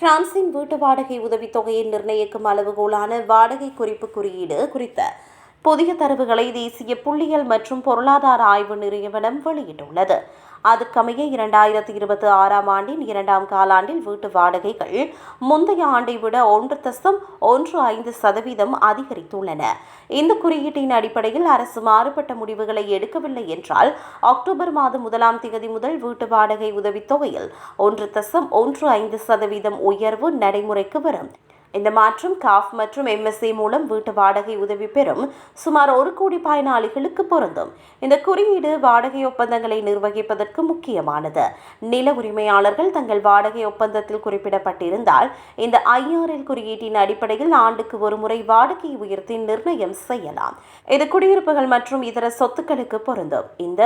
பிரான்சின் வீட்டு வாடகை உதவித்தொகையை நிர்ணயிக்கும் அளவுகோலான வாடகை குறிப்பு குறியீடு குறித்த புதிய தரவுகளை தேசிய புள்ளியியல் மற்றும் பொருளாதார ஆய்வு நிறுவனம் வெளியிட்டுள்ளது. அதுக்கமைய 2026ஆம் ஆண்டின் 2ஆம் காலாண்டில் வீட்டு வாடகைகள் முந்தைய ஆண்டை விட 1.15% அதிகரித்துள்ளன. இந்த குறியீட்டின் அடிப்படையில் அரசு மாறுபட்ட முடிவுகளை எடுக்கவில்லை என்றால் அக்டோபர் மாதம் 1ஆம் தேதி முதல் வீட்டு வாடகை உதவித்தொகையில் 1.15% உயர்வு நடைமுறைக்கு வரும். இந்த மாற்றம் காஃப் மற்றும் எம்எஸ்ஏ மூலம் வீட்டு வாடகை உதவி பெறும் சுமார் 1 கோடி பயனாளிகளுக்கு பொருந்தும். இந்த குறியீடு வாடகை ஒப்பந்தங்களை நிர்வகிப்பதற்கு முக்கியமானது. நில உரிமையாளர்கள் தங்கள் வாடகை ஒப்பந்தத்தில் குறிப்பிடப்பட்டிருந்தால் இந்த IRL குறியீட்டின் அடிப்படையில் ஆண்டுக்கு ஒரு முறை வாடகை உயர்த்தி நிர்ணயம் செய்யலாம். இது குடியிருப்புகள் மற்றும் இதர சொத்துக்களுக்கு பொருந்தும். இந்த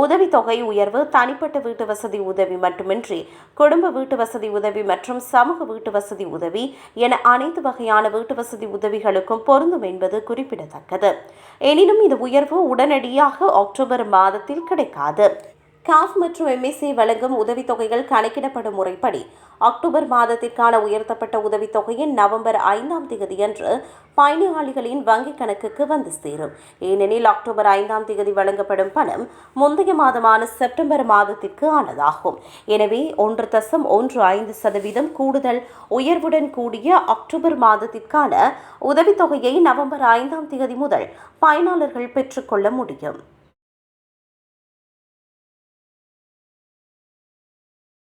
உதவித்தொகை உயர்வு தனிப்பட்ட வீட்டு வசதி உதவி மட்டுமின்றி குடும்ப வீட்டு வசதி உதவி மற்றும் சமூக வீட்டு வசதி உதவி என அனைத்து வகையான வீட்டு வசதி உதவிகளுக்கும் பொருந்தும் என்பது குறிப்பிடத்தக்கது. எனினும் இந்த உயர்வு உடனடியாக அக்டோபர் மாதத்தில் கிடைக்காது. காஃப் மற்றும் எம்எஸ்ஏ வழங்கும் உதவித்தொகைகள் கணக்கிடப்படும் முறைப்படி அக்டோபர் மாதத்திற்கான உயர்த்தப்பட்ட உதவித்தொகையின் நவம்பர் 5ஆம் தேதியன்று பயனாளிகளின் வங்கிக் கணக்குக்கு வந்து சேரும். ஏனெனில் அக்டோபர் 5ஆம் தேதி வழங்கப்படும் பணம் முந்தைய மாதமான செப்டம்பர் மாதத்திற்கு ஆனதாகும். எனவே 1.15% கூடுதல் உயர்வுடன் கூடிய அக்டோபர் மாதத்திற்கான உதவித்தொகையை நவம்பர் 5ஆம் தேதி முதல் பயனாளர்கள் பெற்றுக்கொள்ள முடியும்.